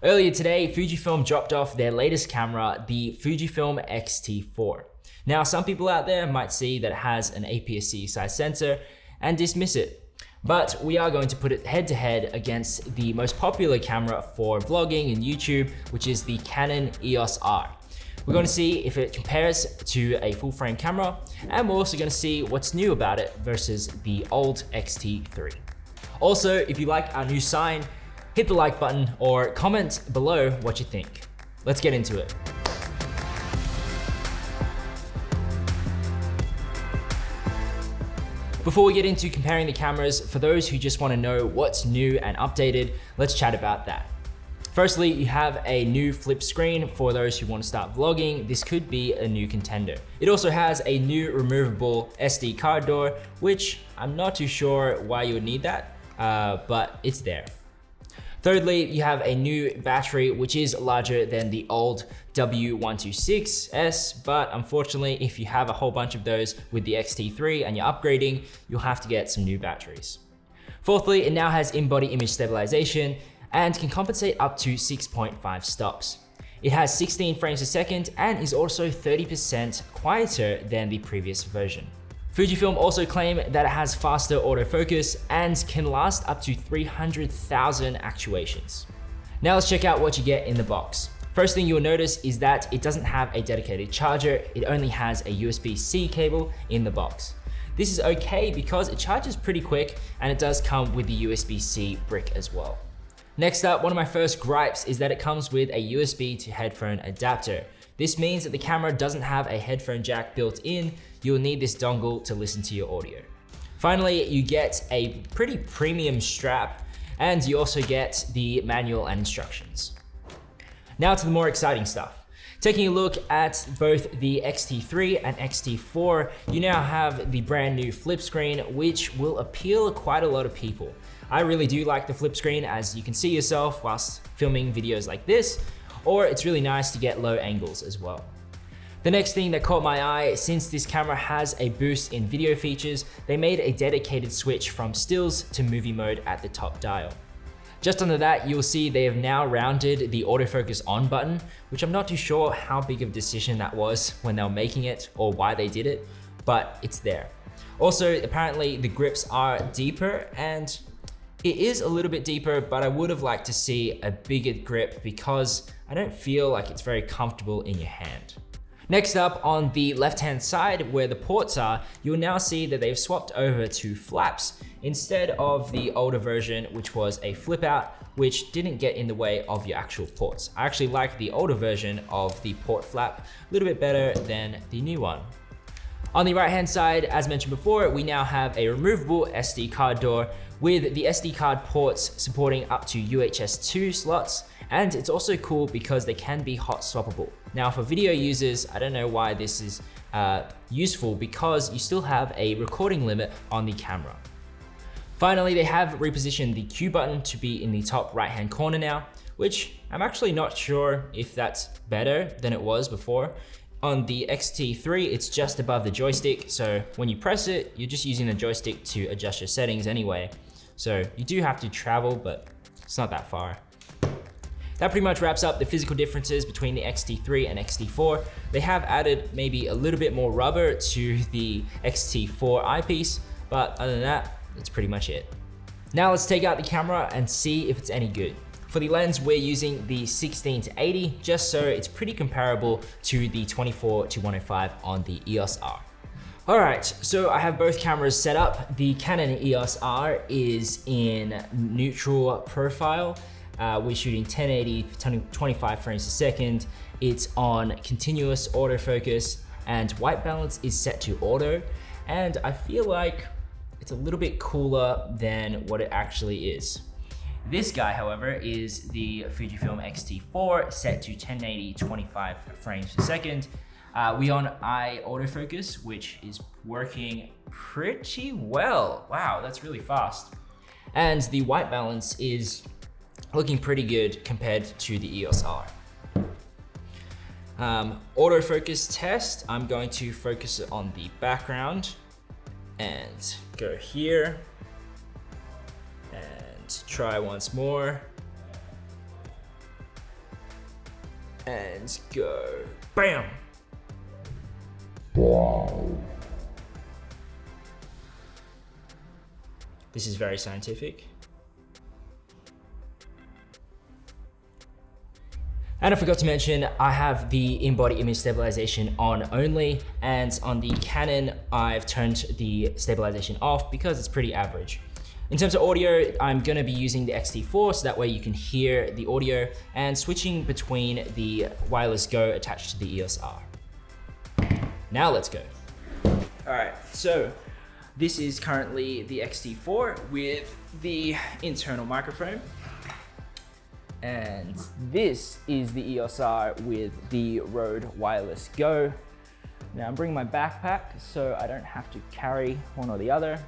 Earlier today, Fujifilm dropped off their latest camera, the Fujifilm X-T4. Now, some people out there might see that it has an APS-C size sensor and dismiss it. But we are going to put it head to head against the most popular camera for vlogging and YouTube, which is the Canon EOS R. We're going to see if it compares to a full frame camera, and we're also going to see what's new about it versus the old X-T3. Also, if you like our new sign, hit the like button or comment below what you think. Let's get into it. Before we get into comparing the cameras, for those who just want to know what's new and updated, let's chat about that. Firstly, you have a new flip screen for those who want to start vlogging. This could be a new contender. It also has a new removable SD card door, which I'm not too sure why you would need that, but it's there. Thirdly, you have a new battery, which is larger than the old W126S, but unfortunately, if you have a whole bunch of those with the X-T3 and you're upgrading, you'll have to get some new batteries. Fourthly, it now has in-body image stabilization and can compensate up to 6.5 stops. It has 16 frames a second and is also 30% quieter than the previous version. Fujifilm also claim that it has faster autofocus and can last up to 300,000 actuations. Now let's check out what you get in the box. First thing you'll notice is that it doesn't have a dedicated charger, it only has a USB-C cable in the box. This is okay because it charges pretty quick and it does come with the USB-C brick as well. Next up, one of my first gripes is that it comes with a USB to headphone adapter. This means that the camera doesn't have a headphone jack built in. You'll need this dongle to listen to your audio. Finally, you get a pretty premium strap and you also get the manual and instructions. Now to the more exciting stuff. Taking a look at both the X-T3 and X-T4, you now have the brand new flip screen, which will appeal to quite a lot of people. I really do like the flip screen, as you can see yourself whilst filming videos like this, or it's really nice to get low angles as well. The next thing that caught my eye, since this camera has a boost in video features, they made a dedicated switch from stills to movie mode at the top dial. Just under that, you'll see they have now rounded the autofocus on button, which I'm not too sure how big of a decision that was when they were making it or why they did it, but it's there. Also, apparently the grips are deeper, and it is a little bit deeper, but I would have liked to see a bigger grip because I don't feel like it's very comfortable in your hand. Next up, on the left-hand side where the ports are, you'll now see that they've swapped over to flaps instead of the older version, which was a flip out, which didn't get in the way of your actual ports. I actually like the older version of the port flap a little bit better than the new one. On the right-hand side, as mentioned before, we now have a removable SD card door with the SD card ports supporting up to UHS 2 slots, and it's also cool because they can be hot swappable. Now for video users, I don't know why this is useful because you still have a recording limit on the camera. Finally, they have repositioned the Q button to be in the top right-hand corner now, which I'm actually not sure if that's better than it was before. On the X-T3, it's just above the joystick, so when you press it, you're just using the joystick to adjust your settings anyway. So you do have to travel, but it's not that far. That pretty much wraps up the physical differences between the X-T3 and X-T4. They have added maybe a little bit more rubber to the X-T4 eyepiece, but other than that, that's pretty much it. Now let's take out the camera and see if it's any good. For the lens, we're using the 16-80, just so it's pretty comparable to the 24-105 on the EOS R. All right, so I have both cameras set up. The Canon EOS R is in neutral profile. We're shooting 1080, 25 frames a second. It's on continuous autofocus, and white balance is set to auto. And I feel like it's a little bit cooler than what it actually is. This guy, however, is the Fujifilm X-T4 set to 1080, 25 frames per second. We on eye autofocus, which is working pretty well. Wow, that's really fast. And the white balance is looking pretty good compared to the EOS R. Autofocus test, I'm going to focus it on the background and go here and try once more. And go. Bam! This is very scientific. And I forgot to mention, I have the in-body image stabilization on only, and on the Canon, I've turned the stabilization off because it's pretty average. In terms of audio, I'm gonna be using the X-T4, so that way you can hear the audio, and switching between the wireless Go attached to the EOS R. Now let's go. All right, so this is currently the X-T4 with the internal microphone. And this is the EOS R with the Rode Wireless Go. Now I'm bringing my backpack so I don't have to carry one or the other.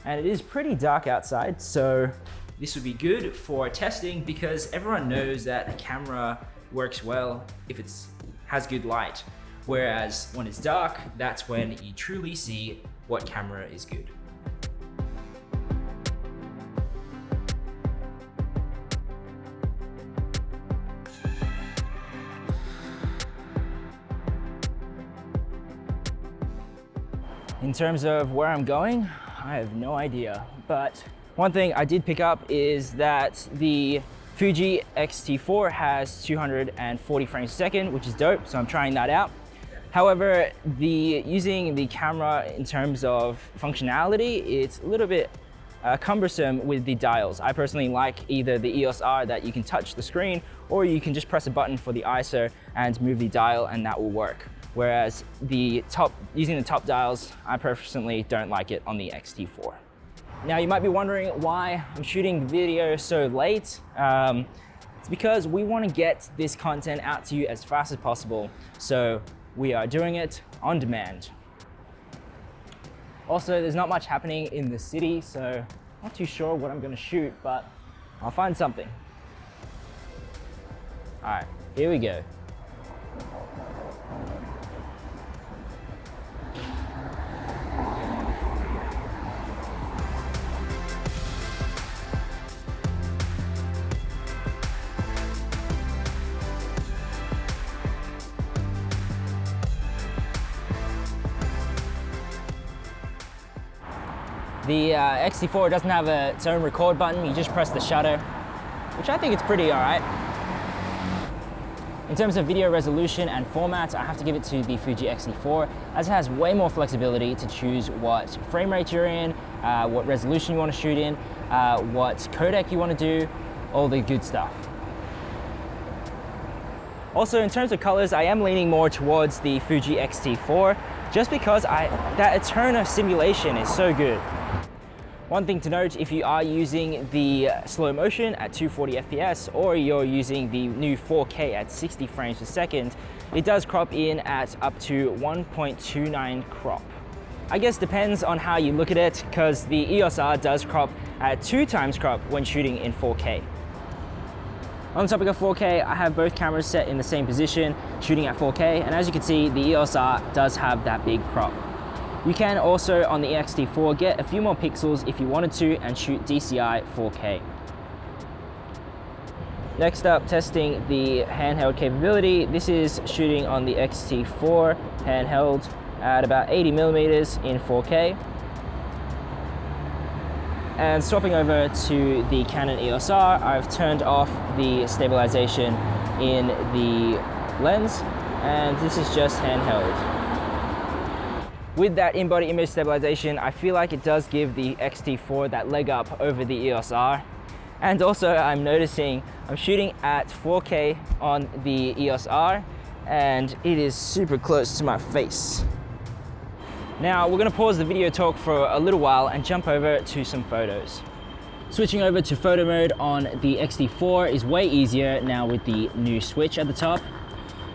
And it is pretty dark outside, so this would be good for testing because everyone knows that a camera works well if it has good light. Whereas when it's dark, that's when you truly see what camera is good. In terms of where I'm going, I have no idea. But one thing I did pick up is that the Fuji X-T4 has 240 frames a second, which is dope, so I'm trying that out. However, using the camera in terms of functionality, it's a little bit cumbersome with the dials. I personally like either the EOS R that you can touch the screen, or you can just press a button for the ISO and move the dial and that will work. Whereas using the top dials, I personally don't like it on the X-T4. Now you might be wondering why I'm shooting video so late. It's because we want to get this content out to you as fast as possible. So we are doing it on demand. Also, there's not much happening in the city, so I'm not too sure what I'm going to shoot, but I'll find something. All right, here we go. The X-T4 doesn't have its own record button, you just press the shutter, which I think it's pretty all right. In terms of video resolution and formats, I have to give it to the Fuji X-T4, as it has way more flexibility to choose what frame rate you're in, what resolution you want to shoot in, what codec you want to do, all the good stuff. Also, in terms of colors, I am leaning more towards the Fuji X-T4, just because that Eterna simulation is so good. One thing to note, if you are using the slow motion at 240 FPS or you're using the new 4K at 60 frames per second, it does crop in at up to 1.29 crop. I guess depends on how you look at it, because the EOS R does crop at 2 times crop when shooting in 4K. On the topic of 4K, I have both cameras set in the same position, shooting at 4K, and as you can see, the EOS R does have that big crop. You can also, on the X-T4, get a few more pixels if you wanted to and shoot DCI 4K. Next up, testing the handheld capability. This is shooting on the X-T4 handheld at about 80mm in 4K. And swapping over to the Canon EOS R, I've turned off the stabilization in the lens, and this is just handheld. With that in-body image stabilization, I feel like it does give the X-T4 that leg up over the EOS R. And also, I'm noticing I'm shooting at 4K on the EOS R, and it is super close to my face. Now, we're gonna pause the video talk for a little while and jump over to some photos. Switching over to photo mode on the X-T4 is way easier now with the new switch at the top.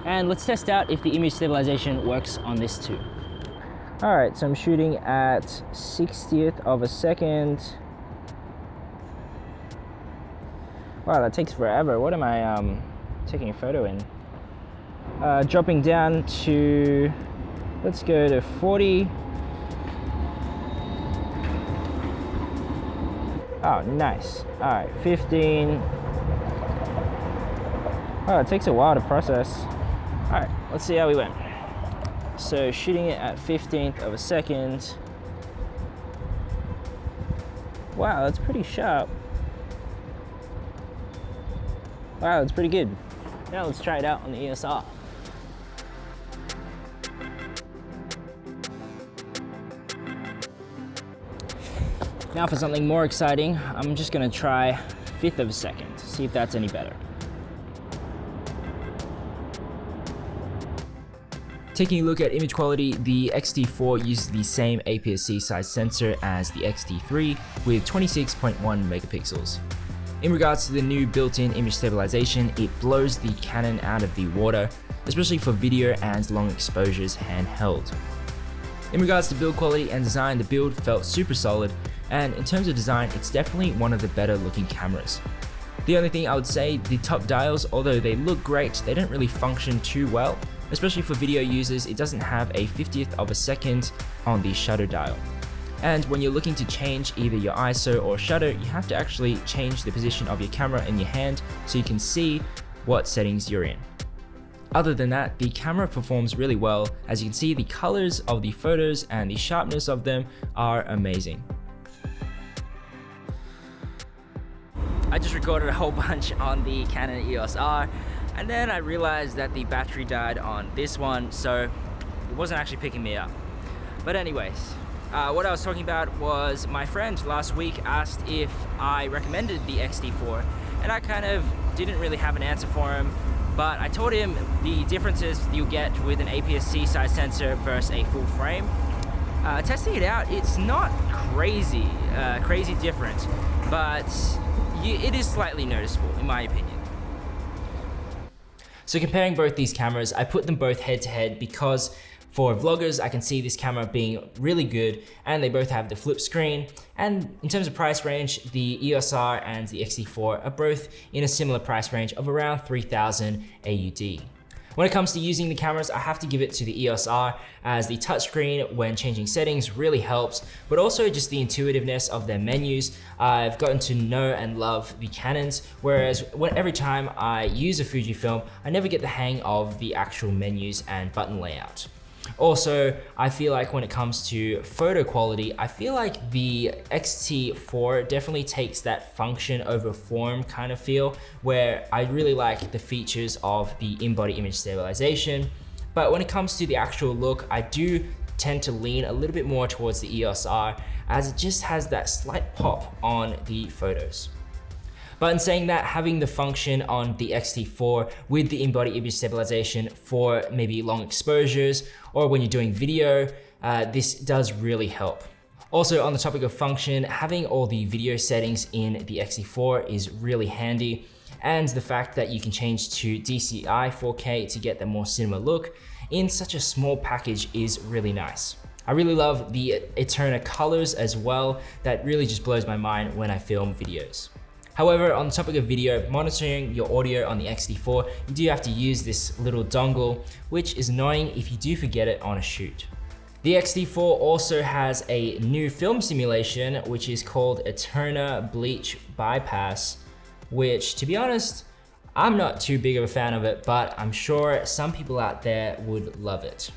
And let's test out if the image stabilization works on this too. All right, so I'm shooting at 60th of a second. Wow, that takes forever. What am I taking a photo in? Dropping down to, let's go to 40. Oh, nice. All right, 15. Oh, it takes a while to process. All right, let's see how we went. So shooting it at 15th of a second. Wow, that's pretty sharp. Wow, that's pretty good. Now let's try it out on the EOS R. Now for something more exciting, I'm just gonna try 1/5 of a second, see if that's any better. Taking a look at image quality, the X-T4 uses the same APS-C size sensor as the X-T3 with 26.1 megapixels. In regards to the new built-in image stabilization, it blows the Canon out of the water, especially for video and long exposures handheld. In regards to build quality and design, the build felt super solid, and in terms of design, it's definitely one of the better looking cameras. The only thing I would say, the top dials, although they look great, they don't really function too well, especially for video users. It doesn't have a 50th of a second on the shutter dial. And when you're looking to change either your ISO or shutter, you have to actually change the position of your camera in your hand so you can see what settings you're in. Other than that, the camera performs really well. As you can see, the colors of the photos and the sharpness of them are amazing. I just recorded a whole bunch on the Canon EOS R, and then I realized that the battery died on this one, so it wasn't actually picking me up. But anyways, what I was talking about was my friend last week asked if I recommended the X-T4, and I kind of didn't really have an answer for him, but I told him the differences you get with an APS-C size sensor versus a full frame. Testing it out, it's not crazy different, but it is slightly noticeable in my opinion. So comparing both these cameras, I put them both head to head because for vloggers, I can see this camera being really good, and they both have the flip screen. And in terms of price range, the EOS R and the X-T4 are both in a similar price range of around 3,000 AUD. When it comes to using the cameras, I have to give it to the EOS R, as the touchscreen when changing settings really helps, but also just the intuitiveness of their menus. I've gotten to know and love the Canons, whereas every time I use a Fujifilm, I never get the hang of the actual menus and button layout. Also, I feel like when it comes to photo quality, I feel like the X-T4 definitely takes that function over form kind of feel, where I really like the features of the in-body image stabilization. But when it comes to the actual look, I do tend to lean a little bit more towards the EOS R, as it just has that slight pop on the photos. But in saying that, having the function on the X-T4 with the in-body image stabilization for maybe long exposures or when you're doing video, this does really help. Also, on the topic of function, having all the video settings in the X-T4 is really handy, and the fact that you can change to DCI 4K to get the more cinema look in such a small package is really nice. I really love the Eterna colors as well. That really just blows my mind when I film videos. However, on the topic of video, monitoring your audio on the X-T4, you do have to use this little dongle, which is annoying if you do forget it on a shoot. The X-T4 also has a new film simulation, which is called Eterna Bleach Bypass, which, to be honest, I'm not too big of a fan of it, but I'm sure some people out there would love it.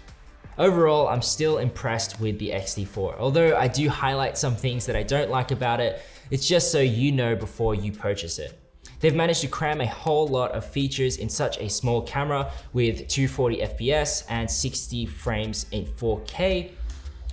Overall, I'm still impressed with the X-T4. Although I do highlight some things that I don't like about it, it's just so you know before you purchase it. They've managed to cram a whole lot of features in such a small camera with 240 FPS and 60 frames in 4K.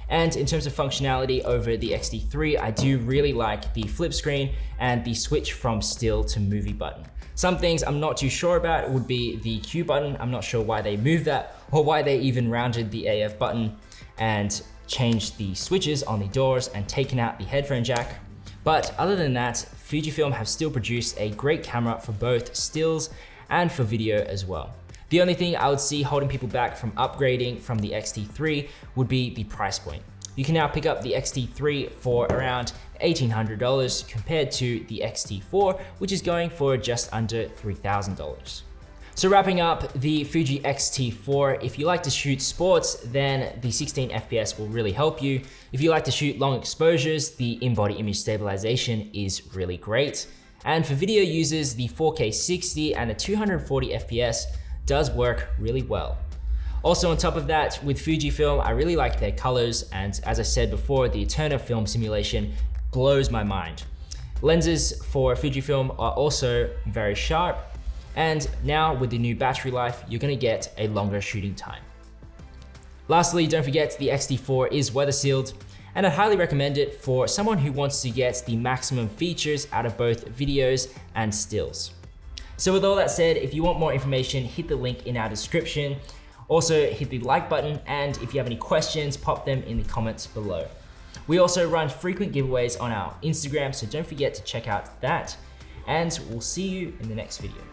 And in terms of functionality over the X-T3, I do really like the flip screen and the switch from still to movie button. Some things I'm not too sure about would be the Q button. I'm not sure why they moved that or why they even rounded the AF button and changed the switches on the doors and taken out the headphone jack. But other than that, Fujifilm have still produced a great camera for both stills and for video as well. The only thing I would see holding people back from upgrading from the X-T3 would be the price point. You can now pick up the X-T3 for around $1,800 compared to the X-T4, which is going for just under $3,000. So wrapping up the Fuji X-T4, if you like to shoot sports, then the 16 FPS will really help you. If you like to shoot long exposures, the in-body image stabilization is really great. And for video users, the 4K 60 and a 240 FPS does work really well. Also on top of that, with Fujifilm, I really like their colors, and as I said before, the Eterna film simulation blows my mind. Lenses for Fujifilm are also very sharp, and now with the new battery life, you're gonna get a longer shooting time. Lastly, don't forget the X-T4 is weather sealed, and I highly recommend it for someone who wants to get the maximum features out of both videos and stills. So with all that said, if you want more information, hit the link in our description. Also hit the like button, and if you have any questions, pop them in the comments below. We also run frequent giveaways on our Instagram, so don't forget to check out that, and we'll see you in the next video.